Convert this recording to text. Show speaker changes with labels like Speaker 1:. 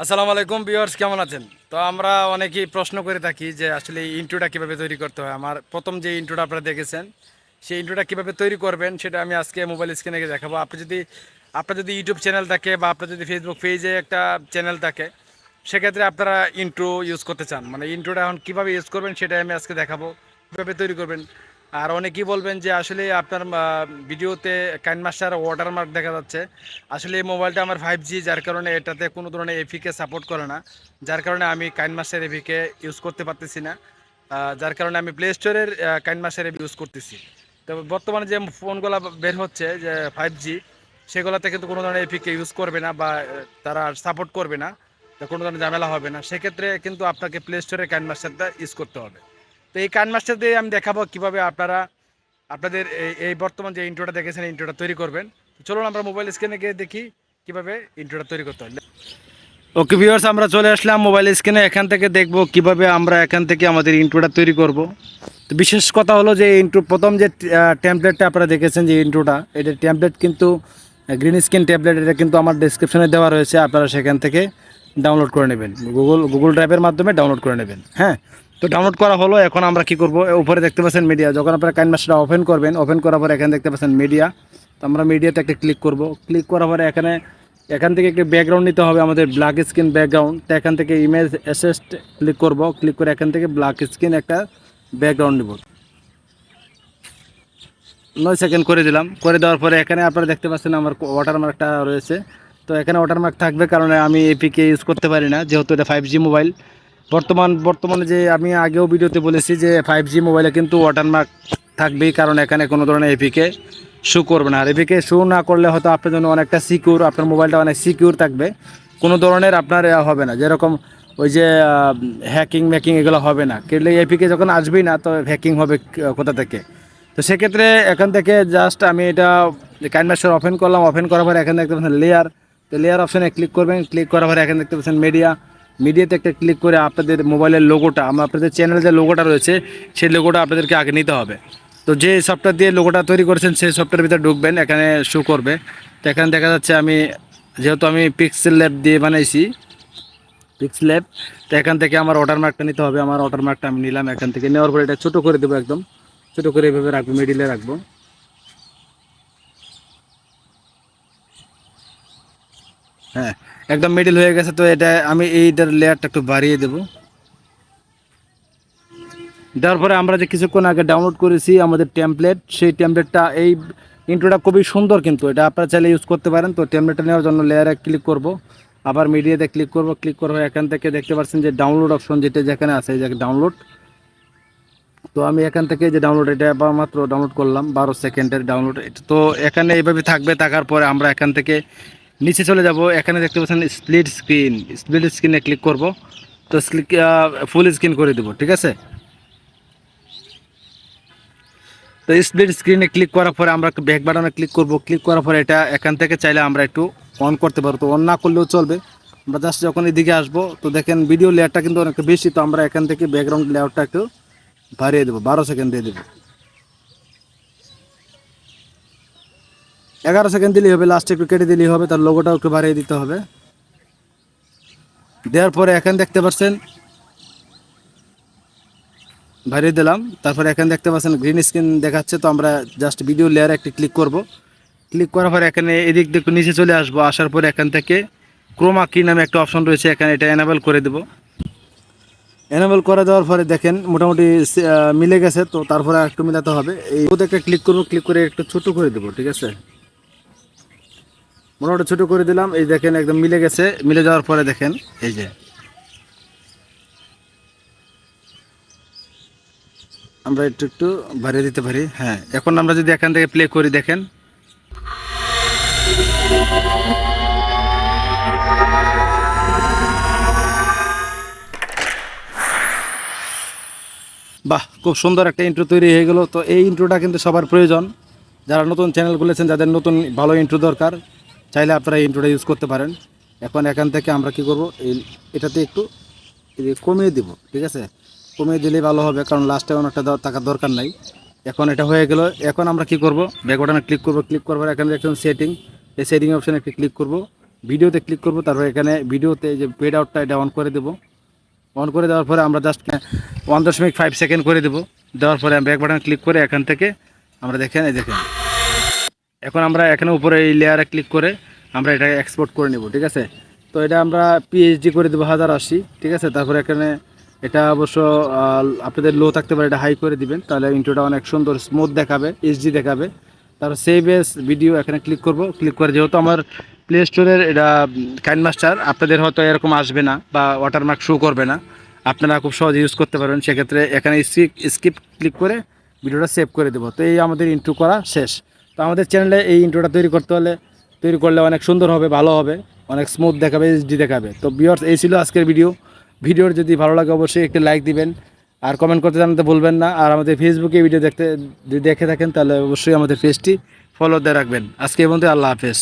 Speaker 1: আসসালামু আলাইকুম ভিউয়ার্স, কেমন আছেন? তো আমরা অনেকেই প্রশ্ন করে থাকি যে আসলে এই ইন্ট্রোটা কীভাবে তৈরি করতে হয়। আমার প্রথম যে ইন্ট্রোটা আপনারা দেখেছেন সেই ইন্ট্রোটা কীভাবে তৈরি করবেন সেটা আমি আজকে মোবাইল স্ক্রিনে দেখাবো। আপনার যদি ইউটিউব চ্যানেল থাকে বা আপনার যদি ফেসবুক পেজে একটা চ্যানেল থাকে, সেক্ষেত্রে আপনারা ইন্ট্রো ইউজ করতে চান, মানে ইন্ট্রোটা এখন কীভাবে ইউজ করবেন সেটাই আমি আজকে দেখাবো, কীভাবে তৈরি করবেন। আর অনেকেই বলবেন যে আসলে আপনার ভিডিওতে কাইনমাস্টার ওয়াটারমার্ক দেখা যাচ্ছে। আসলে এই মোবাইলটা আমার 5G, যার কারণে এটাতে কোনো ধরনের এপিকে সাপোর্ট করে না, যার কারণে আমি কাইনমাস্টার এপিকে ইউজ করতে পারতেছি না। যার কারণে আমি প্লে স্টোরের কাইনমাস্টার এপি ইউজ করতেছি। তো বর্তমানে যে ফোনগুলো বের হচ্ছে যে 5G, সেগুলোতে কিন্তু কোনো ধরনের এপিকে ইউজ করবে না বা তারা সাপোর্ট করবে না, কোনো ধরনের ঝামেলা হবে না। সেক্ষেত্রে কিন্তু আপনাকে প্লে স্টোরের কাইনমাস্টারটা ইউজ করতে হবে। তো এই কাইনমাস্টার দিয়ে আমি দেখাবো কিভাবে আপনারা আপনাদের এই বর্তমান যে ইন্ট্রোটা দেখেছেন ইন্ট্রোটা তৈরি করবেন। চলুন আমরা মোবাইল স্ক্রিনে গিয়ে দেখি কিভাবে ইন্ট্রোটা তৈরি করতে হয়। ওকে ভিউয়ার্স, আমরা চলে আসলাম মোবাইল স্ক্রিনে। এখান থেকে দেখব কিভাবে আমরা এখান থেকে আমাদের ইন্ট্রোটা তৈরি করব। তো বিশেষ কথা হলো যে ইন্ট্রো প্রথম যে টেমপ্লেটটা আপনারা দেখেছেন যে ইন্ট্রোটা, এটা টেমপ্লেট কিন্তু গ্রিন স্ক্রিন ট্যাবলেট, এটা কিন্তু আমার ডেসক্রিপশনে দেওয়া রয়েছে, আপনারা সেখান থেকে ডাউনলোড করে নেবেন, গুগল ড্রাইভের মাধ্যমে ডাউনলোড করে নেবেন। হ্যাঁ, তো ডাউনলোড করা হলো। এখন আমরা কি করব, উপরে দেখতে পাচ্ছেন মিডিয়া। যখন আপনারা কাইনমাস্টারটা ওপেন করবেন, ওপেন করার পরে এখানে দেখতে পাচ্ছেন মিডিয়া। তো আমরা মিডিয়াতে একটা ক্লিক করব। ক্লিক করার পরে এখান থেকে একটি ব্যাকগ্রাউন্ড নিতে হবে, আমাদের ব্ল্যাক স্ক্রিন ব্যাকগ্রাউন্ড। তো এখান থেকে ইমেজ অ্যাসেস্ট ক্লিক করব। ক্লিক করে এখান থেকে ব্ল্যাক স্ক্রিন একটা ব্যাকগ্রাউন্ড নেব। 9 সেকেন্ড করে দিলাম। করে দেওয়ার পরে এখানে আপনারা দেখতে পাচ্ছেন আমার ওয়াটারমার্কটা রয়েছে। তো এখানে ওয়াটারমার্ক থাকবে কারণে আমি এপিকে ইউজ করতে পারি না, যেহেতু এটা 5G মোবাইল। বর্তমানে যে আমি আগেও ভিডিওতে বলেছি যে 5G মোবাইলে কিন্তু ওয়াটারমার্ক থাকবেই, কারণ এখানে কোনো ধরনের এপিকে শো করবে না। আর এপিকে শো না করলে হয়তো আপনার জন্য অনেকটা সিকিউর, আপনার মোবাইলটা অনেক সিকিউর থাকবে, কোনো ধরনের আপনার হবে না, যেরকম ওই যে হ্যাকিং ম্যাকিং এগুলো হবে না। কিন্তু এপিকে যখন আসবেই না, তো হ্যাকিং হবে কোথা থেকে? তো সেক্ষেত্রে এখান থেকে জাস্ট আমি এটা কাইনমাস্টার ওপেন করলাম। ওপেন করার পরে এখানে দেখতে পাচ্ছেন লেয়ার। তো লেয়ার অপশানে ক্লিক করবেন। ক্লিক করার পরে এখানে দেখতে পাচ্ছেন মিডিয়াতে একটা ক্লিক করে আপনাদের মোবাইলের লোগোটা, আপনাদের চ্যানেলের যে লোগোটা রয়েছে সেই লোগোটা আপনাদেরকে আগে নিতে হবে। তো যে সফটওয়্যার দিয়ে লোগোটা তৈরি করেছেন সেই সফটওয়্যারের ভিতরে ঢুকবেন, এখানে শো করবে। তো এখানে দেখা যাচ্ছে যেহেতু আমি পিক্সেল ল্যাব দিয়ে বানাইছি, পিক্সেল ল্যাব। তো এখান থেকে আমার ওয়াটারমার্কটা নিতে হবে। আমার ওয়াটারমার্কটা আমি নিলাম। এখান থেকে নেওয়ার পরে এটা ছোটো করে দেবো, একদম ছোটো করে এভাবে রাখবো, মিডিলে রাখবো। হ্যাঁ, একদম মিডিল হয়ে গেছে। তো এটা আমি এইটার লেয়ারটা একটু বাড়িয়ে দেবো। দেওয়ার পরে আমরা যে কিছুক্ষণ আগে ডাউনলোড করেছি আমাদের টেমপ্লেট, সেই টেমপ্লেটটা, এই ইন্ট্রোটা খুবই সুন্দর, কিন্তু এটা আপনারা চাইলে ইউজ করতে পারেন। তো টেমপ্লেটটা নেওয়ার জন্য লেয়ারে ক্লিক করব, আবার মিডিয়াতে ক্লিক করব। ক্লিক করবো, এখান থেকে দেখতে পাচ্ছেন যে ডাউনলোড অপশন যেখানে আছে, এই যে ডাউনলোড। তো আমি এখান থেকে যে ডাউনলোড, এটা মাত্র ডাউনলোড করলাম, 12 সেকেন্ডের ডাউনলোড। তো এখানে এইভাবে থাকবে। থাকার পরে আমরা এখান থেকে নিচে চলে যাব। এখানে দেখতে পাচ্ছেন স্প্লিট স্ক্রিনে ক্লিক করব। তো ফুল স্ক্রিন করে দেবো, ঠিক আছে। তো স্প্লিট স্ক্রিনে ক্লিক করার পরে আমরা ব্যাক বাটনে ক্লিক করব। ক্লিক করার পরে এটা এখান থেকে চাইলে আমরা একটু অন করতে পারবো। তো অন না করলেও চলবে। আমরা জাস্ট যখন এদিকে আসবো, তো দেখেন ভিডিও লেয়ারটা কিন্তু অনেক বেশি। তো আমরা এখান থেকে ব্যাকগ্রাউন্ড লেয়ারটা একটু বাড়িয়ে দেবো, 12 সেকেন্ড দিয়ে দেবো। 11 সেকেন্ড দিলেই হবে, লাস্টে একটু কেটে দিলেই হবে। তার লোগোটাও একটু বাড়িয়ে দিতে হবে। দেওয়ার পরে এখানে দেখতে পাচ্ছেন বাড়িয়ে দিলাম। তারপরে এখানে দেখতে পাচ্ছেন গ্রিন স্ক্রিন দেখাচ্ছে। তো আমরা জাস্ট ভিডিও লেয়ারে একটি ক্লিক করব। ক্লিক করার পরে এখানে এদিক দিয়ে নিচে চলে আসবো। আসার পরে এখান থেকে ক্রোমা কি নামে একটা অপশন রয়েছে, এখানে এটা এনাবেল করে দেব। এনাবেল করে দেওয়ার পরে দেখেন মোটামুটি মিলে গেছে। তো তারপরে একটু মিলাতে হবে। এই একটা ক্লিক করবো, ক্লিক করে একটু ছোটো করে দেবো, ঠিক আছে। মোটামুটি ছোটো করে দিলাম। এই দেখেন একদম মিলে গেছে। মিলে যাওয়ার পরে দেখেন এই যে আমরা একটু একটু বাড়িয়ে দিতে পারি। হ্যাঁ, এখন আমরা যদি এখান থেকে প্লে করি, দেখেন বাহ, খুব সুন্দর একটা ইন্ট্রো তৈরি হয়ে গেল। তো এই ইন্ট্রোটা কিন্তু সবার প্রয়োজন, যারা নতুন চ্যানেল খুলেছেন, যাদের নতুন ভালো ইন্ট্রো দরকার, চাইলে আপনারা এই ইন্ট্রোটা ইউজ করতে পারেন। এখন এখান থেকে আমরা কি করব, এটাতে একটু কমিয়ে দিব, ঠিক আছে। কমিয়ে দিলেই ভালো হবে, কারণ লাস্টে অনেকটা টাকার দরকার নাই। এখন এটা হয়ে গেল। এখন আমরা কি করব, ব্যাক বাটনে ক্লিক করব। ক্লিক করবার এখানে দেখুন সেটিং, এই সেটিং অপশানে একটি ক্লিক করব। ভিডিওতে ক্লিক করব, তারপর এখানে ভিডিওতে যে পেড আউটটা এটা অন করে দেবো। অন করে দেওয়ার পরে আমরা জাস্ট 1.5 সেকেন্ড করে দেবো। দেওয়ার পরে ব্যাক বাটন ক্লিক করে এখান থেকে আমরা দেখেন, এই দেখেন এখন আমরা এখানে উপরে এই লেয়ারে ক্লিক করে আমরা এটাকে এক্সপোর্ট করে নেব, ঠিক আছে। তো এটা আমরা পিএইচডি করে দেবো 1080, ঠিক আছে। তারপরে এখানে এটা অবশ্য আপনাদের লো থাকতে পারে, এটা হাই করে দিবেন, তাহলে ইন্ট্রোটা অনেক সুন্দর স্মুথ দেখাবে, এইচডি দেখাবে। তারপর সেভ এস ভিডিও এখানে ক্লিক করব। ক্লিক করে যেহেতু আমার প্লে স্টোরের এটা কাইনমাস্টার, আপনাদের হয়তো এরকম আসবে না বা ওয়াটারমার্ক শো করবে না, আপনারা খুব সহজে ইউজ করতে পারবেন। সেক্ষেত্রে এখানে স্কিপ ক্লিক করে ভিডিওটা সেভ করে দেবো। তো এই আমাদের ইন্ট্রো করা শেষ। তো আমাদের চ্যানেলে এই ইন্ট্রোটা তৈরি করলে অনেক সুন্দর হবে, ভালো হবে, অনেক স্মুথ দেখাবে, এইচডি দেখাবে। তো ভিউয়ার্স, এই ছিল আজকের ভিডিওর যদি ভালো লাগে অবশ্যই একটি লাইক দিবেন আর কমেন্ট করতে জানাতে ভুলবেন না। আর আমাদের ফেসবুকে ভিডিও যদি দেখে থাকেন তাহলে অবশ্যই আমাদের পেজটি ফলো দিয়ে রাখবেন। আজকে এই পর্যন্ত, আল্লাহ হাফেজ।